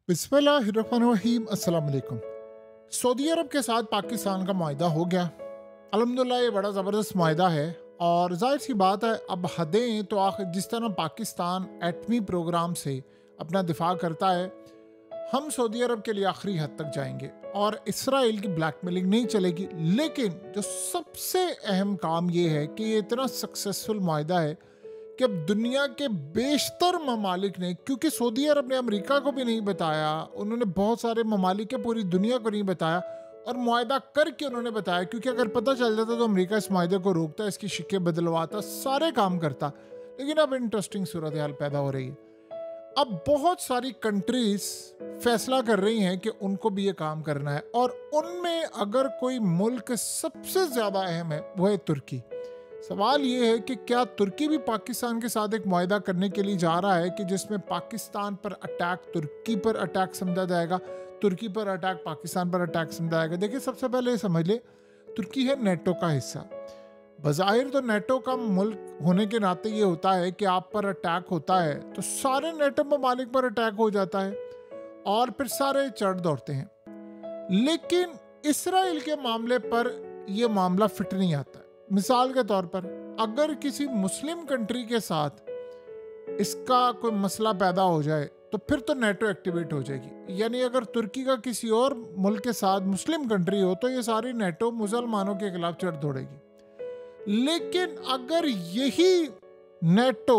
बिस्मिल्लाहिर्रहमानिर्रहीम। अस्सलाम वालेकुम। सऊदी अरब के साथ पाकिस्तान का मुआहदा हो गया। अल्हम्दुलिल्लाह ये बड़ा ज़बरदस्त मुआहदा है और जाहिर सी बात है अब हदें तो आखिर जिस तरह पाकिस्तान एटमी प्रोग्राम से अपना दिफा करता है, हम सऊदी अरब के लिए आखिरी हद तक जाएंगे और इसराइल की ब्लैकमेलिंग नहीं चलेगी। लेकिन जो सबसे अहम काम ये है कि ये इतना सक्सेसफुल मुआहदा है कि अब दुनिया के बेशतर ममालिक ने, क्योंकि सऊदी अरब ने अमेरिका को भी नहीं बताया, उन्होंने बहुत सारे ममालिक के पूरी दुनिया को नहीं बताया और मुआहदा करके उन्होंने बताया, क्योंकि अगर पता चल जाता तो अमेरिका इस मुआहदे को रोकता, इसकी शिक्के बदलवाता, सारे काम करता। लेकिन अब इंटरेस्टिंग सूरत हाल पैदा हो रही है। अब बहुत सारी कंट्रीज फैसला कर रही हैं कि उनको भी ये काम करना है और उनमें अगर कोई मुल्क सबसे ज़्यादा अहम है वो है तुर्की। सवाल ये है कि क्या तुर्की भी पाकिस्तान के साथ एक मुआहदा करने के लिए जा रहा है कि जिसमें पाकिस्तान पर अटैक तुर्की पर अटैक समझा जाएगा, तुर्की पर अटैक पाकिस्तान पर अटैक समझा जाएगा। देखिए, सबसे पहले समझ ले, तुर्की है नेटो का हिस्सा। बज़ाहिर तो नेटो का मुल्क होने के नाते ये होता है कि आप पर अटैक होता है तो सारे नेटो ममालिक पर अटैक हो जाता है और फिर सारे चढ़ दौड़ते हैं। लेकिन इसराइल के मामले पर यह मामला फिट नहीं आता है। मिसाल के तौर पर अगर किसी मुस्लिम कंट्री के साथ इसका कोई मसला पैदा हो जाए तो फिर तो नेटो एक्टिवेट हो जाएगी। यानी अगर तुर्की का किसी और मुल्क के साथ मुस्लिम कंट्री हो तो ये सारी नेटो मुसलमानों के खिलाफ चढ़ दौड़ेगी। लेकिन अगर यही नेटो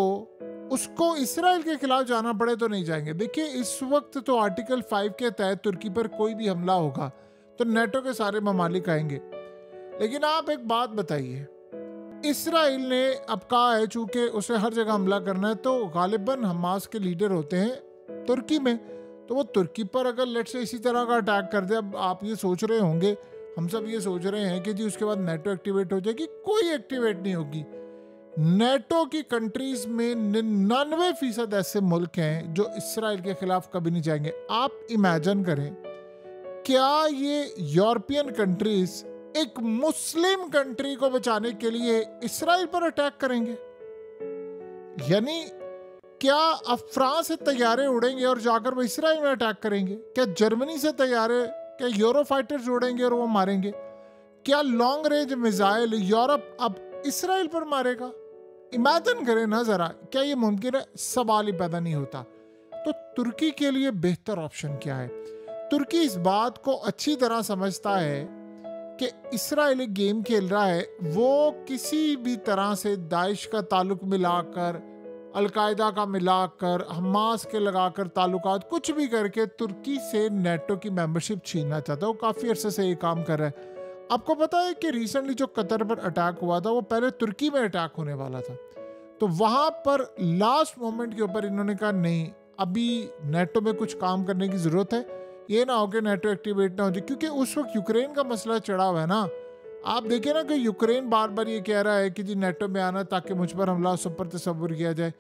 उसको इसराइल के खिलाफ जाना पड़े तो नहीं जाएंगे। देखिए, इस वक्त तो आर्टिकल 5 के तहत तुर्की पर कोई भी हमला होगा तो नेटो के सारे ममालिक आएंगे। लेकिन आप एक बात बताइए, इसराइल ने अब कहा है चूंकि उसे हर जगह हमला करना है तो गालिबन हमास के लीडर होते हैं तुर्की में, तो वो तुर्की पर अगर लेट से इसी तरह का अटैक कर दे, अब आप ये सोच रहे होंगे, हम सब ये सोच रहे हैं कि जी उसके बाद नेटो एक्टिवेट हो जाएगी। कोई एक्टिवेट नहीं होगी। नेटो की कंट्रीज में 99% ऐसे मुल्क हैं जो इसराइल के खिलाफ कभी नहीं जाएंगे। आप इमेजिन करें, क्या ये यूरोपियन कंट्रीज एक मुस्लिम कंट्री को बचाने के लिए इसराइल पर अटैक करेंगे? यानी क्या अब फ्रांस से तैयारे उड़ेंगे और जाकर वो इसराइल में अटैक करेंगे? क्या जर्मनी से तैयारे, क्या यूरो फाइटर्स उड़ेंगे और वो मारेंगे? क्या लॉन्ग रेंज मिसाइल यूरोप अब इसराइल पर मारेगा? इमेजिन करें ना जरा, क्या ये मुमकिन है? सवाल ही पैदा नहीं होता। तो तुर्की के लिए बेहतर ऑप्शन क्या है? तुर्की इस बात को अच्छी तरह समझता है कि इसराइल एक गेम खेल रहा है। वो किसी भी तरह से दाइश का ताल्लुक मिलाकर, अलकायदा का मिलाकर, हमास के लगाकर ताल्लुकात कुछ भी करके तुर्की से नेटो की मेंबरशिप छीनना चाहता है। वो काफ़ी अरसे से ये काम कर रहा है। आपको पता है कि रिसेंटली जो कतर पर अटैक हुआ था वो पहले तुर्की में अटैक होने वाला था, तो वहाँ पर लास्ट मोमेंट के ऊपर इन्होंने कहा नहीं, अभी नेटो में कुछ काम करने की ज़रूरत है, ये ना हो कि नेटो एक्टिवेट ना हो जाए। क्योंकि उस वक्त यूक्रेन का मसला चढ़ा हुआ है ना। आप देखिए ना कि यूक्रेन बार बार ये कह रहा है कि जी नेटो में आना ताकि मुझ पर हमला सब पर तसव्वुर किया जाए।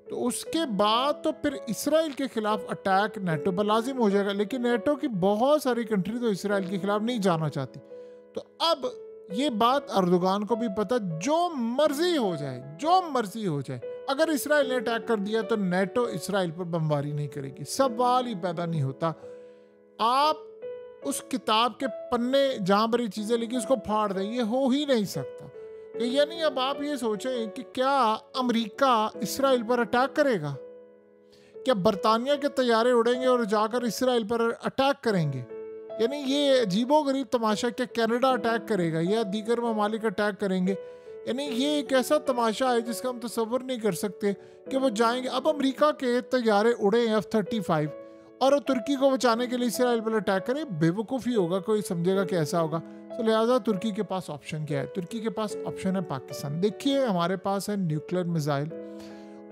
तो उसके बाद तो फिर इसराइल के खिलाफ अटैक नेटो पर लाजिम हो जाएगा। लेकिन नेटो की बहुत सारी कंट्री तो इसराइल के खिलाफ नहीं जाना चाहती। तो अब ये बात अर्दोगान को भी पता, जो मर्जी हो जाए, जो मर्जी हो जाए, अगर इसराइल ने अटैक कर दिया तो नेटो इसराइल पर बमबारी नहीं करेगी। सवाल ही पैदा नहीं होता। आप उस किताब के पन्ने जहां पर ये चीजें लिखी उसको फाड़ दें, ये हो ही नहीं सकता। यानी अब आप ये सोचें कि क्या अमेरिका इसराइल पर अटैक करेगा? क्या बरतानिया के तैयारे उड़ेंगे और जाकर इसराइल पर अटैक करेंगे? यानी ये अजीबोगरीब तमाशा, क्या कनाडा अटैक करेगा या दीगर ममालिक अटैक करेंगे? यानी ये एक ऐसा तमाशा है जिसका हम तसव्वुर नहीं कर सकते कि वो जाएंगे। अब अमेरिका के तैयारे उड़े F-35 और तुर्की को बचाने के लिए इसराइल पर अटैक करें, बेवकूफ़ी होगा, कोई समझेगा कि ऐसा होगा। तो लिहाजा तुर्की के पास ऑप्शन क्या है? तुर्की के पास ऑप्शन है पाकिस्तान। देखिए, हमारे पास है न्यूक्लियर मिसाइल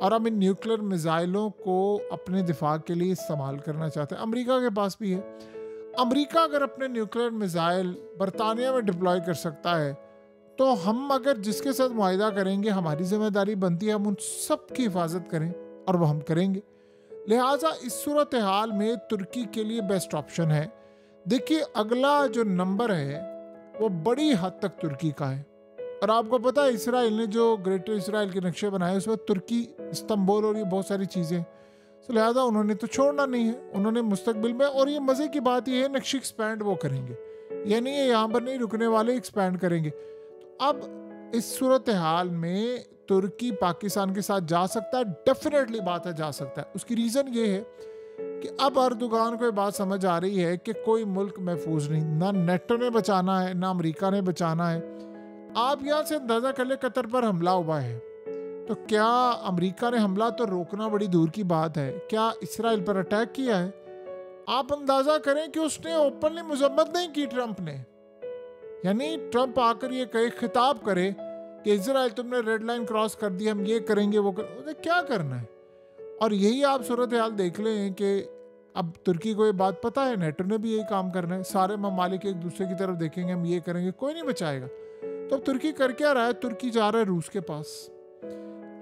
और हम इन न्यूक्लियर मिसाइलों को अपने दिफा के लिए इस्तेमाल करना चाहते हैं। अमेरिका के पास भी है। अमेरिका अगर अपने न्यूक्लियर मिसाइल बरतानिया में डिप्लॉय कर सकता है तो हम अगर जिसके साथ मुआहदा करेंगे, हमारी जिम्मेदारी बनती है हम उन सब की हिफाजत करें और वो हम करेंगे। लिहाजा इस सूरत हाल में तुर्की के लिए बेस्ट ऑप्शन है। देखिए, अगला जो नंबर है वो बड़ी हद तक तुर्की का है। और आपको पता है इसराइल ने जो ग्रेटर इसराइल के नक्शे बनाए उसमें तुर्की, इस्तांबुल और ये बहुत सारी चीज़ें, तो लिहाजा उन्होंने तो छोड़ना नहीं है, उन्होंने मुस्तकबिल में, और ये मज़े की बात ये है नेक्स्ट एक्सपैंड वो करेंगे, यानी ये यहाँ पर नहीं रुकने वाले, एक्सपैंड करेंगे। तो अब इस सूरत हाल में तुर्की पाकिस्तान के साथ जा सकता है, डेफिनेटली बात है जा सकता है। उसकी रीज़न ये है कि अब अर्दोगान को ये बात समझ आ रही है कि कोई मुल्क महफूज नहीं, ना नेटो ने बचाना है ना अमेरिका ने बचाना है। आप यहाँ से अंदाज़ा कर ले कतर पर हमला हुआ है, तो क्या अमेरिका ने हमला तो रोकना बड़ी दूर की बात है, क्या इसराइल पर अटैक किया है? आप अंदाज़ा करें कि उसने ओपनली मजम्मत नहीं की ट्रंप ने, यानी ट्रंप आकर ये कहे, खिताब करे कि इसराइल तुमने रेड लाइन क्रॉस कर दी, हम ये करेंगे वो उन्हें क्या करना है। और यही आप सूरत हाल देख लें कि अब तुर्की को ये बात पता है, नेटो ने भी यही काम करना है, सारे ममालिक एक दूसरे की तरफ देखेंगे, हम ये करेंगे, कोई नहीं बचाएगा। तो अब तुर्की कर क्या रहा है, तुर्की जा रहा है रूस के पास।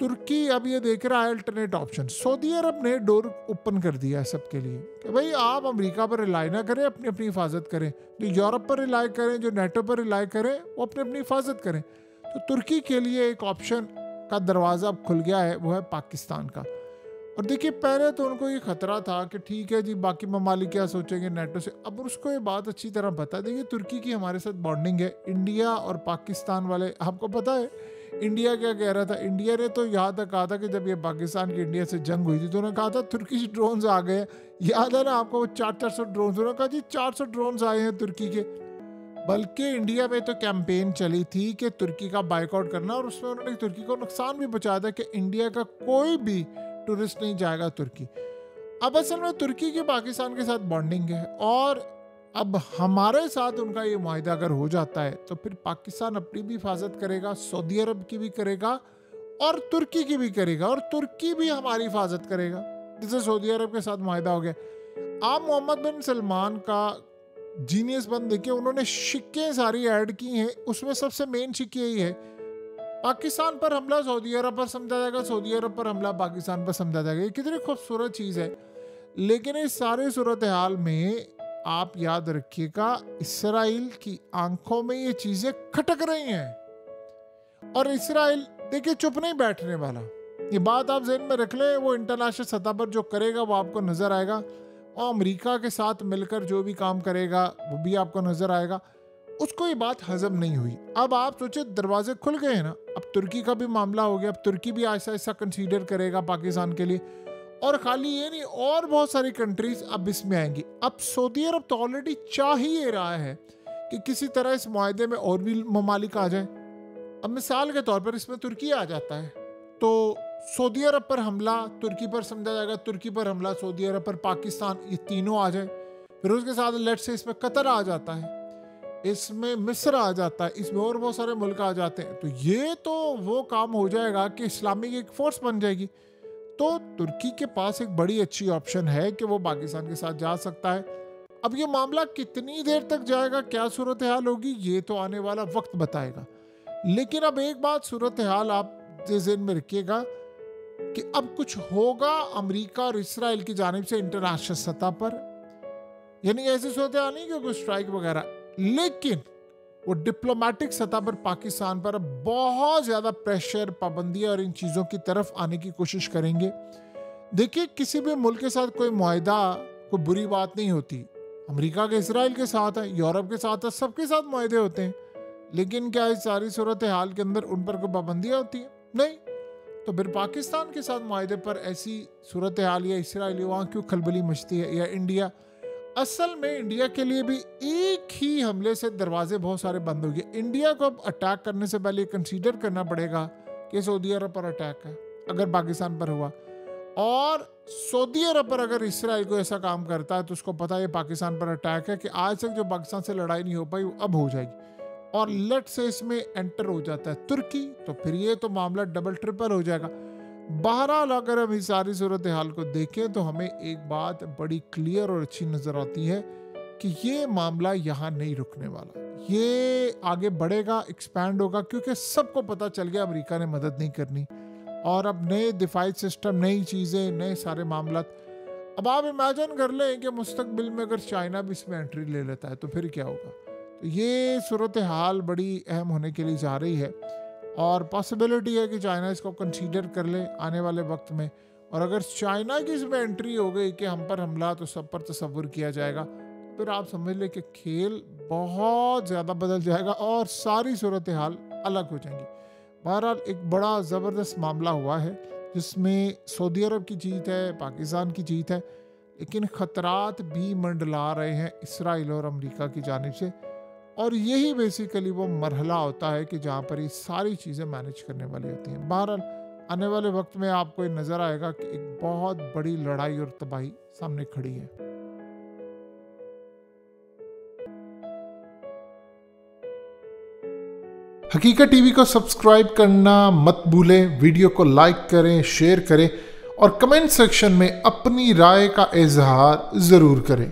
तुर्की अब ये देख रहा है अल्टरनेट ऑप्शन। सऊदी अरब ने डोर ओपन कर दिया है सबके लिए कि भाई आप अमेरिका पर रिलाई ना करें, अपनी अपनी हिफाजत करें, जो यूरोप पर रिलाई करें, जो नेटो पर रिलाई करें, वो अपनी अपनी हिफाजत करें। तो तुर्की के लिए एक ऑप्शन का दरवाज़ा अब खुल गया है, वो है पाकिस्तान का। और देखिए पहले तो उनको ये खतरा था कि ठीक है जी बाकी ममालिक क्या सोचेंगे नेटो से, अब उसको ये बात अच्छी तरह पता। देखिए तुर्की की हमारे साथ बॉन्डिंग है, इंडिया और पाकिस्तान वाले, आपको पता है इंडिया क्या कह रहा था, इंडिया ने तो यहाँ तक कहा था कि जब ये पाकिस्तान की इंडिया से जंग हुई थी तो उन्होंने कहा था तुर्की ड्रोन्स आ गए, याद है ना आपको, वो 400 ड्रोन्स, उन्होंने कहा जी 400 ड्रोन्स आए हैं तुर्की के। बल्कि इंडिया में तो कैंपेन चली थी कि तुर्की का बाइकआउट करना, और उसमें उन्होंने तुर्की को नुकसान भी पहुंचाया था कि इंडिया का कोई भी टूरिस्ट नहीं जाएगा तुर्की। अब असल में तुर्की की पाकिस्तान के साथ बॉन्डिंग है, और अब हमारे साथ उनका ये मुआहिदा अगर हो जाता है तो फिर पाकिस्तान अपनी भी हिफाजत करेगा, सऊदी अरब की भी करेगा और तुर्की की भी करेगा, और तुर्की भी हमारी हिफाजत करेगा, जैसे सऊदी अरब के साथ मुआहिदा हो गया। आप मोहम्मद बिन सलमान का जीनियस बन देखिए, उन्होंने शिक्के सारी ऐड की हैं, उसमें सबसे मेन शिक्के यही है, पाकिस्तान पर हमला सऊदी अरब पर समझा जाएगा, सऊदी अरब पर हमला पाकिस्तान पर समझा जाएगा। ये कितनी खूबसूरत चीज़ है। लेकिन इस सारे सूरत हाल में आप याद रखिएगा इसराइल की आंखों में ये चीज़ें खटक रही हैं, और इसराइल देखिए चुप नहीं बैठने वाला। ये बात आप ज़हन में रख लें, वो इंटरनेशनल सतह पर जो करेगा वो आपको नज़र आएगा, और अमेरिका के साथ मिलकर जो भी काम करेगा वो भी आपको नज़र आएगा। उसको ये बात हजम नहीं हुई। अब आप सोचे दरवाजे खुल गए हैं ना, अब तुर्की का भी मामला हो गया, अब तुर्की भी ऐसा ऐसा कंसीडर करेगा पाकिस्तान के लिए, और खाली ये नहीं और बहुत सारी कंट्रीज अब इसमें आएंगी। अब सऊदी अरब तो ऑलरेडी चाह ही ये रहा है कि किसी तरह इस मुआहदे में और भी ममालिक आ जाए। अब मिसाल के तौर पर इसमें तुर्की आ जाता है तो सऊदी अरब पर हमला तुर्की पर समझा जाएगा, तुर्की पर हमला सऊदी अरब पर, पाकिस्तान, ये तीनों आ जाए। फिर उसके साथ लेट से इसमें कतर आ जाता है, इसमें मिस्र आ जाता है, इसमें और बहुत सारे मुल्क आ जाते हैं, तो ये तो वो काम हो जाएगा कि इस्लामिक एक फोर्स बन जाएगी। तो तुर्की के पास एक बड़ी अच्छी ऑप्शन है कि वो पाकिस्तान के साथ जा सकता है। अब ये मामला कितनी देर तक जाएगा, क्या सूरत हाल होगी, ये तो आने वाला वक्त बताएगा। लेकिन अब एक बात सूरत हाल आप ज़हन में रखिएगा कि अब कुछ होगा अमेरिका और इसराइल की जानिब से इंटरनेशनल सतह पर, यानी ऐसी सूरत हाल नहीं कि कोई स्ट्राइक वगैरह, लेकिन वो डिप्लोमेटिक सतह पर पाकिस्तान पर बहुत ज़्यादा प्रेशर, पाबंदियां और इन चीज़ों की तरफ आने की कोशिश करेंगे। देखिए किसी भी मुल्क के साथ कोई मुआहिदा कोई बुरी बात नहीं होती, अमेरिका के इसराइल के साथ है, यूरोप के साथ है, सबके साथ मुआहिदे होते हैं, लेकिन क्या इस सारी सूरत हाल के अंदर उन पर कोई पाबंदियाँ होती हैं? नहीं। तो फिर पाकिस्तान के साथ मुआहिदे पर ऐसी सूरत हाल या इसराइल वहाँ क्यों खलबली मचती है, या इंडिया? असल में इंडिया के लिए भी एक ही हमले से दरवाजे बहुत सारे बंद हो गए। इंडिया को अब अटैक करने से पहले कंसीडर करना पड़ेगा कि सऊदी अरब पर अटैक है अगर पाकिस्तान पर हुआ, और सऊदी अरब पर अगर इसराइल को ऐसा काम करता है तो उसको पता है पाकिस्तान पर अटैक है, कि आज तक जो पाकिस्तान से लड़ाई नहीं हो पाई वो अब हो जाएगी, और लेट से इसमें एंटर हो जाता है तुर्की, तो फिर ये तो मामला डबल ट्रिपल हो जाएगा। बहरहाल अगर हम इस सारी सूरत हाल को देखें तो हमें एक बात बड़ी क्लियर और अच्छी नज़र आती है कि ये मामला यहाँ नहीं रुकने वाला, ये आगे बढ़ेगा, एक्सपैंड होगा, क्योंकि सबको पता चल गया अमेरिका ने मदद नहीं करनी, और अब नए दिफाई सिस्टम, नई चीज़ें, नए सारे मामला। अब आप इमेजिन कर लें कि मुस्तकबिल में अगर चाइना भी इसमें एंट्री ले लेता है तो फिर क्या होगा। तो ये सूरत हाल बड़ी अहम होने के लिए जा रही है, और पॉसिबिलिटी है कि चाइना इसको कंसीडर कर ले आने वाले वक्त में। और अगर चाइना की इसमें एंट्री हो गई कि हम पर हमला तो सब पर तसव्वुर किया जाएगा, फिर आप समझ लें कि खेल बहुत ज़्यादा बदल जाएगा और सारी सूरत हाल अलग हो जाएंगी। बहरहाल एक बड़ा ज़बरदस्त मामला हुआ है जिसमें सऊदी अरब की जीत है, पाकिस्तान की जीत है, लेकिन ख़तरात भी मंडला रहे हैं इसराइल और अमेरिका की जानिब से। और यही बेसिकली वो मरहला होता है कि जहाँ पर ये सारी चीज़ें मैनेज करने वाली होती हैं। बहरहाल आने वाले वक्त में आपको ये नज़र आएगा कि एक बहुत बड़ी लड़ाई और तबाही सामने खड़ी है। हकीकत टीवी को सब्सक्राइब करना मत भूलें, वीडियो को लाइक करें, शेयर करें और कमेंट सेक्शन में अपनी राय का इजहार ज़रूर करें।